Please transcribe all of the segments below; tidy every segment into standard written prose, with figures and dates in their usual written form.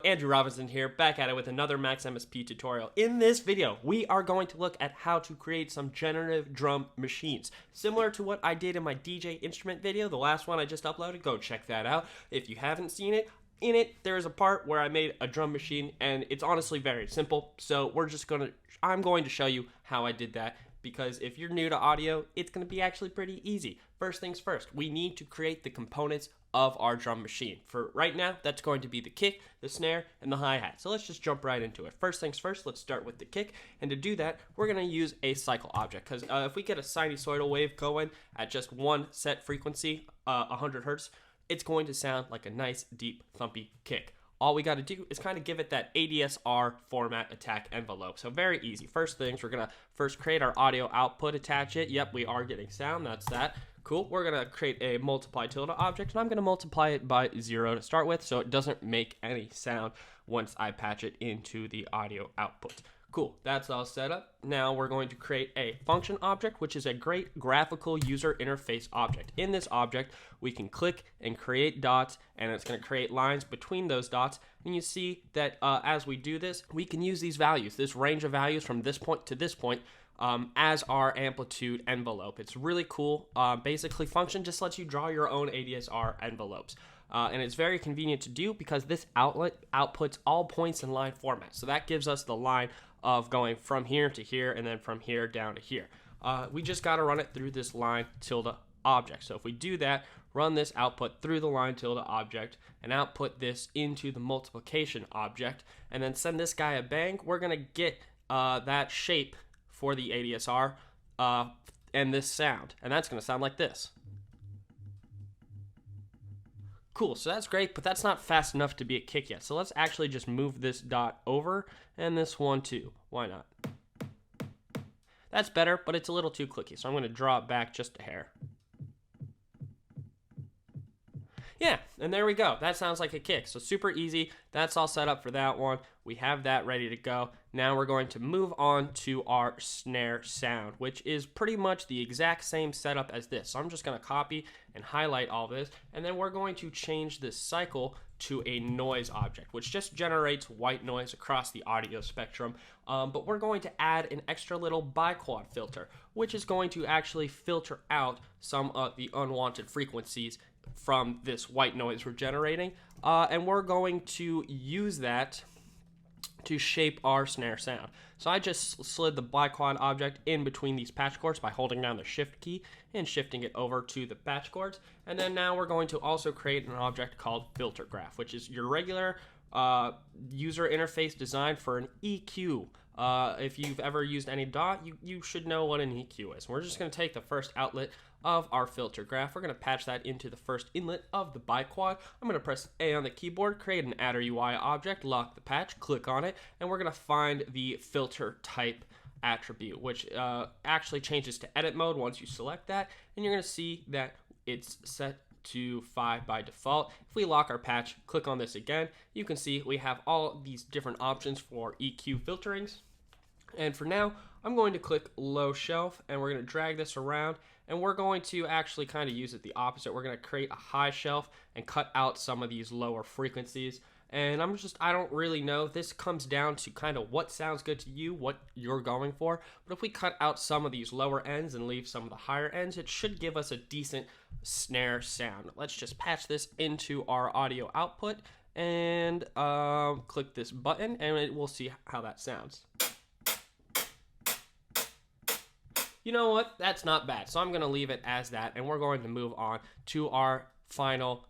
Andrew Robinson here, back at it with another Max MSP tutorial. In this video, we are going to look at how to create some generative drum machines. Similar to what I did in my DJ instrument video, the last one I just uploaded, go check that out. If you haven't seen it, in it, there is a part where I made a drum machine, and it's honestly very simple. So I'm going to show you how I did that, because if you're new to audio, it's going to be actually pretty easy. First things first, we need to create the components of our drum machine. For right now, that's going to be the kick, the snare, and the hi-hat. So let's just jump right into it. First things first, let's start with the kick. And to do that, we're going to use a cycle object, because if we get a sinusoidal wave going at just one set frequency, 100 hertz, it's going to sound like a nice, deep, thumpy kick. All we got to do is kind of give it that ADSR format attack envelope. So very easy. First things, we're going to first create our audio output, attach it. Yep, we are getting sound. That's that. Cool. We're going to create a multiply tilde object, and I'm going to multiply it by 0 to start with, so it doesn't make any sound once I patch it into the audio output. Cool. That's all set up. Now we're going to create a function object, which is a great graphical user interface object. In this object, we can click and create dots, and it's going to create lines between those dots. And you see that as we do this, we can use these values, this range of values from this point to this point, as our amplitude envelope. It's really cool. Basically, function just lets you draw your own ADSR envelopes. And it's very convenient to do because this outlet outputs all points in line format. So that gives us the line of going from here to here and then from here down to here. We just got to run it through this line tilde object. So if we do that, run this output through the line tilde object and output this into the multiplication object and then send this guy a bang, we're going to get that shape for the ADSR and this sound. And that's going to sound like this. Cool, so that's great, but that's not fast enough to be a kick yet. So let's actually just move this dot over and this one too. Why not? That's better, but it's a little too clicky, so I'm going to draw it back just a hair. Yeah, and there we go. That sounds like a kick. So super easy. That's all set up for that one. We have that ready to go. Now we're going to move on to our snare sound, which is pretty much the exact same setup as this. So I'm just going to copy and highlight all this, and then we're going to change this cycle to a noise object, which just generates white noise across the audio spectrum. But we're going to add an extra little biquad filter, which is going to actually filter out some of the unwanted frequencies from this white noise we're generating, and we're going to use that to shape our snare sound. So I just slid the biquad object in between these patch cords by holding down the shift key and shifting it over to the patch cords, and then now we're going to also create an object called filter graph, which is your regular user interface designed for an EQ. If you've ever used any DAW, you should know what an EQ is. We're just going to take the first outlet of our filter graph. We're going to patch that into the first inlet of the biquad. I'm going to press A on the keyboard, create an adder UI object, lock the patch, click on it, and we're going to find the filter type attribute, which actually changes to edit mode once you select that, and you're going to see that it's set to 5 by default. If we lock our patch, click on this again, you can see we have all these different options for EQ filterings. And for now, I'm going to click low shelf, and we're going to drag this around, and we're going to actually kind of use it the opposite. We're going to create a high shelf and cut out some of these lower frequencies. And I don't really know. This comes down to kind of what sounds good to you, what you're going for. But if we cut out some of these lower ends and leave some of the higher ends, it should give us a decent snare sound. Let's just patch this into our audio output and click this button, and we'll see how that sounds. You know what? That's not bad. So I'm going to leave it as that, and we're going to move on to our final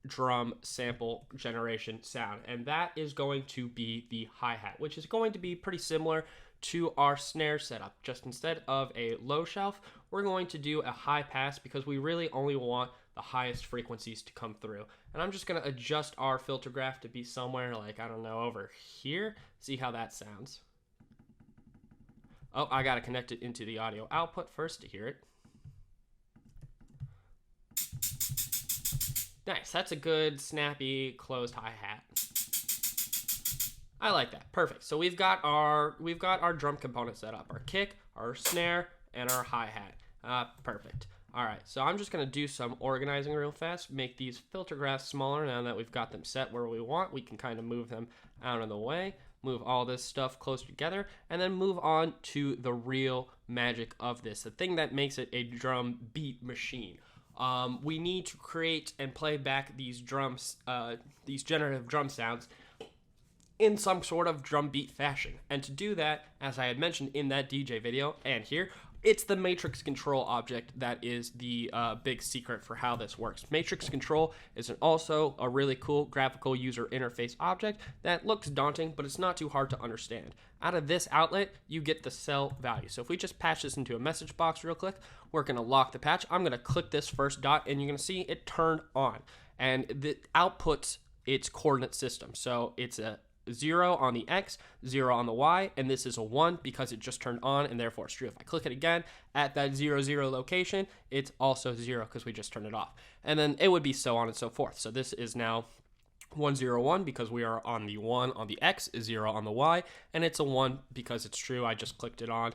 drum sample generation sound, and that is going to be the hi-hat, which is going to be pretty similar to our snare setup. Just instead of a low shelf, we're going to do a high pass because we really only want the highest frequencies to come through. And I'm just going to adjust our filter graph to be somewhere like, I don't know, over here. See how that sounds. Oh, I got to connect it into the audio output first to hear it. Nice, that's a good, snappy, closed hi-hat. I like that, perfect. So we've got our drum component set up, our kick, our snare, and our hi-hat. Perfect. All right, so I'm just gonna do some organizing real fast, make these filter graphs smaller. Now that we've got them set where we want, we can kind of move them out of the way, move all this stuff closer together, and then move on to the real magic of this, the thing that makes it a drum beat machine. We need to create and play back these drums, these generative drum sounds in some sort of drum beat fashion. And to do that, as I had mentioned in that DJ video and here, it's the matrix control object that is the big secret for how this works. Matrix control is also a really cool graphical user interface object that looks daunting, but it's not too hard to understand. Out of this outlet, you get the cell value. So if we just patch this into a message box real quick, we're gonna lock the patch. I'm gonna click this first dot and you're gonna see it turned on. And it outputs its coordinate system. So it's a 0 on the X, 0 on the Y, and this is a 1 because it just turned on and therefore it's true. If I click it again at that 0, 0 location, it's also 0 because we just turned it off. And then it would be so on and so forth. So this is now 1, 0, 1 because we are on the 1 on the X, 0 on the Y, and it's a 1 because it's true. I just clicked it on.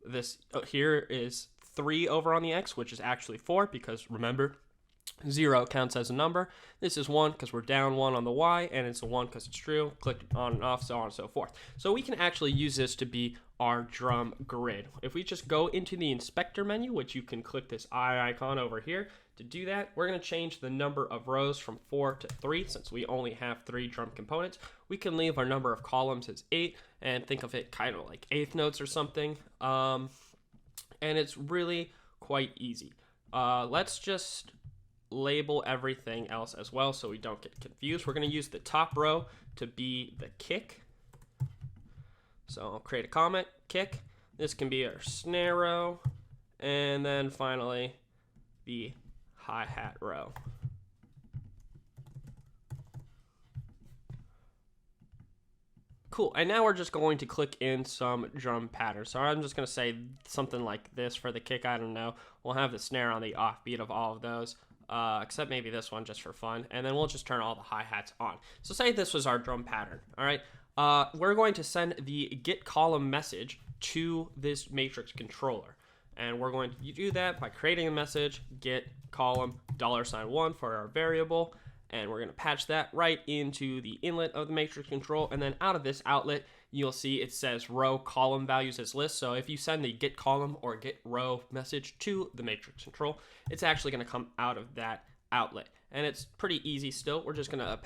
This here is 3 over on the X, which is actually 4 because remember, 0 counts as a number. This is 1 because we're down 1 on the Y, and it's a 1 because it's true. Click on and off, so on and so forth. So we can actually use this to be our drum grid. If we just go into the inspector menu, which you can click this eye icon over here, to do that, we're going to change the number of rows from 4 to 3 since we only have 3 drum components. We can leave our number of columns as 8 and think of it kind of like eighth notes or something. And it's really quite easy. Let's just label everything else as well so we don't get confused. We're going to use the top row to be the kick. So I'll create a comment, kick. This can be our snare row. And then finally the hi-hat row. Cool, and now we're just going to click in some drum patterns. So I'm just going to say something like this for the kick, I don't know. We'll have the snare on the offbeat of all of those. Except maybe this one just for fun, and then we'll just turn all the hi-hats on. So say this was our drum pattern, all right? We're going to send the get column message to this matrix controller, and we're going to do that by creating a message, get column $1 for our variable, and we're going to patch that right into the inlet of the matrix control, and then out of this outlet, you'll see it says row column values as list. So if you send the get column or get row message to the matrix control, it's actually going to come out of that outlet. And it's pretty easy still. We're just going to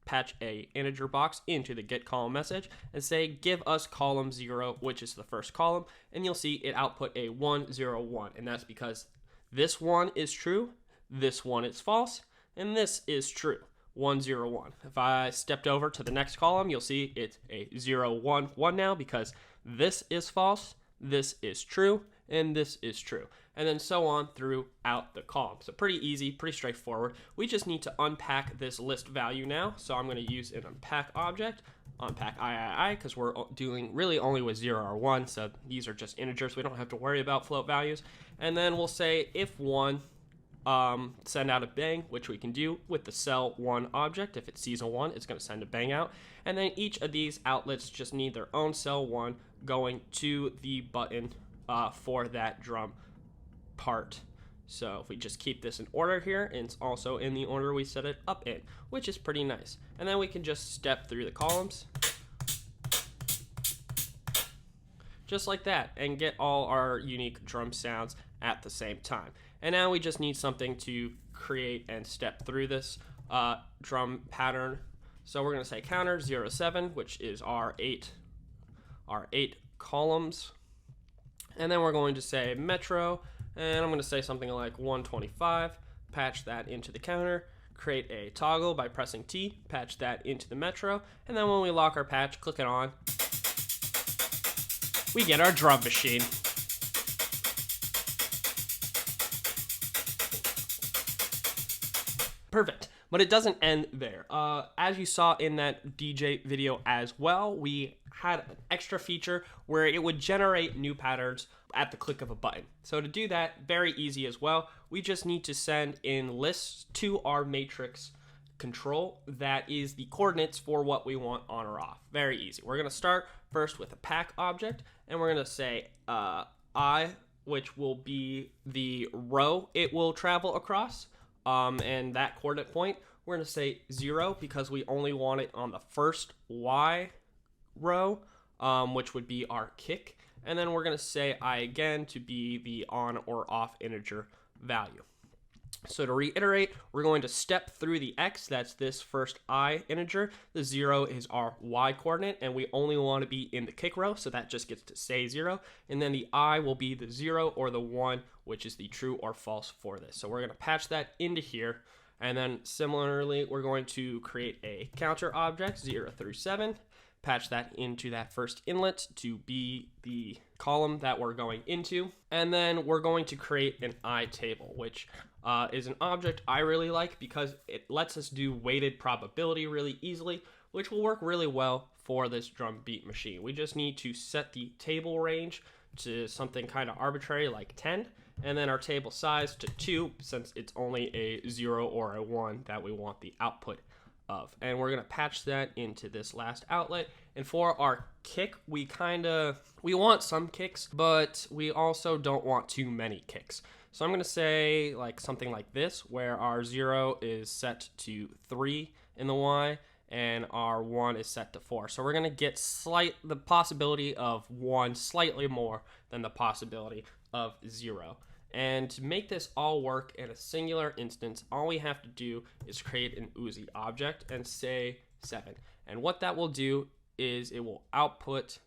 patch a integer box into the get column message and say give us column 0, which is the first column, and you'll see it output a 1, 0, 1, and that's because this one is true, this one is false, and this is true. 1, 0, 1. If I stepped over to the next column, you'll see it's a 0, 1, 1 now because this is false, this is true, and this is true. And then so on throughout the column. So pretty easy, pretty straightforward. We just need to unpack this list value now. So I'm going to use an unpack object, unpack I, because we're dealing really only with 0 or 1. So these are just integers. We don't have to worry about float values. And then we'll say if 1, send out a bang, which we can do with the cell 1 object. If it sees a 1, it's going to send a bang out. And then each of these outlets just need their own cell 1 going to the button for that drum part. So if we just keep this in order here, and it's also in the order we set it up in, which is pretty nice. And then we can just step through the columns just like that and get all our unique drum sounds at the same time. And now we just need something to create and step through this drum pattern. So we're going to say counter 0, 7, which is our 8 columns. And then we're going to say metro, and I'm going to say something like 125, patch that into the counter, create a toggle by pressing T, patch that into the metro, and then when we lock our patch, click it on, we get our drum machine. Perfect. But it doesn't end there. As you saw in that DJ video as well, we had an extra feature where it would generate new patterns at the click of a button. So to do that, very easy as well. We just need to send in lists to our matrix control that is the coordinates for what we want on or off. Very easy. We're going to start first with a pack object, and we're going to say I which will be the row it will travel across. And that coordinate point, we're going to say 0 because we only want it on the first Y row, which would be our kick. And then we're going to say I again to be the on or off integer value. So to reiterate, we're going to step through the x, that's this first I integer. The 0 is our y coordinate, and we only want to be in the kick row, so that just gets to say 0. And then the I will be the 0 or the 1, which is the true or false for this. So we're going to patch that into here. And then similarly, we're going to create a counter object, 0 through 7. Patch that into that first inlet to be the column that we're going into. And then we're going to create an I table, which is an object I really like because it lets us do weighted probability really easily, which will work really well for this drum beat machine. We just need to set the table range to something kind of arbitrary like 10, and then our table size to 2, since it's only a 0 or a 1 that we want the output of. And we're going to patch that into this last outlet. And for our kick, we want some kicks, but we also don't want too many kicks. So I'm going to say like something like this, where our 0 is set to 3 in the Y and our 1 is set to 4. So we're going to get the possibility of 1 slightly more than the possibility of 0. And to make this all work in a singular instance, all we have to do is create an Uzi object and say 7. And what that will do is it will output,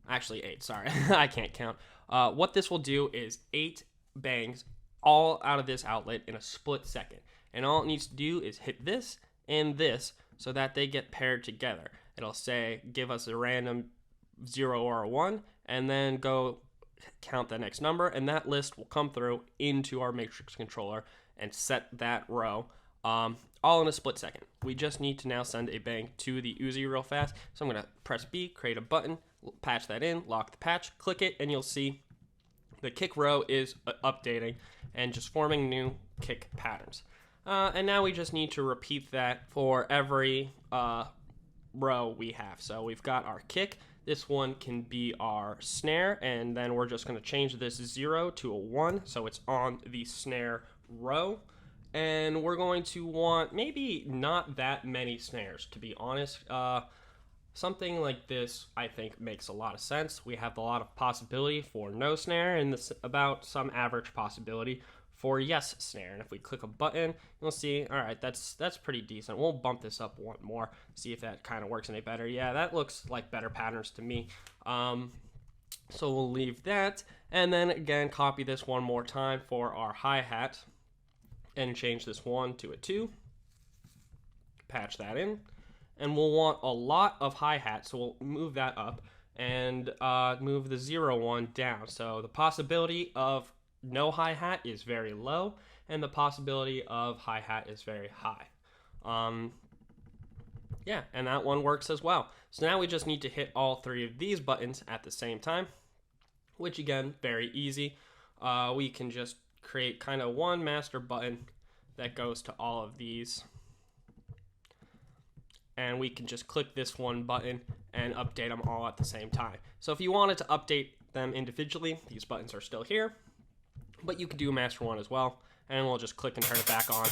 actually 8, sorry, I can't count. What this will do is 8 bangs all out of this outlet in a split second. And all it needs to do is hit this and this so that they get paired together. It'll say, give us a random 0 or a 1, and then go count the next number, and that list will come through into our matrix controller and set that row all in a split second. We just need to now send a bang to the Uzi real fast. So I'm going to press B, create a button, patch that in, lock the patch, click it, and you'll see the kick row is updating and just forming new kick patterns. And now we just need to repeat that for every row we have. So we've got our kick. This one can be our snare, and then we're just going to change this 0 to a 1, so it's on the snare row. And we're going to want maybe not that many snares, to be honest. Something like this, I think, makes a lot of sense. We have a lot of possibility for no snare, and this about some average possibility for yes snare. And if we click a button, you'll see, all right, that's pretty decent. We'll bump this up one more, see if that kind of works any better. Yeah, that looks like better patterns to me. So we'll leave that, and then again, copy this one more time for our hi-hat, and change this 1 to a 2. Patch that in, and we'll want a lot of hi-hat, so we'll move that up, and move the 0 one down. So the possibility of no hi-hat is very low, and the possibility of hi-hat is very high. Yeah, and that one works as well. So now we just need to hit all 3 of these buttons at the same time, which again, very easy. We can just create kind of one master button that goes to all of these. And we can just click this one button and update them all at the same time. So if you wanted to update them individually, these buttons are still here. But you can do a master one as well, and we'll just click and turn it back on.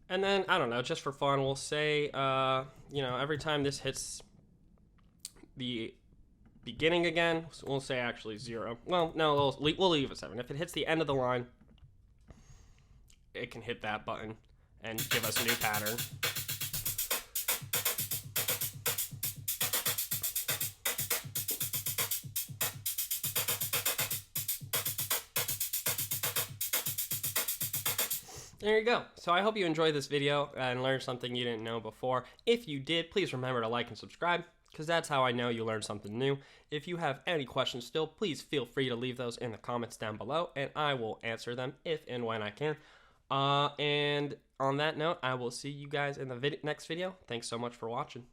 And then, I don't know, just for fun, we'll say, every time this hits the beginning again, so we'll say actually 0. Well, no, we'll leave it 7. If it hits the end of the line, it can hit that button and give us a new pattern. There you go. So I hope you enjoyed this video and learned something you didn't know before. If you did, please remember to like and subscribe, because that's how I know you learned something new. If you have any questions still, please feel free to leave those in the comments down below, and I will answer them if and when I can. And on that note, I will see you guys in the next video. Thanks so much for watching.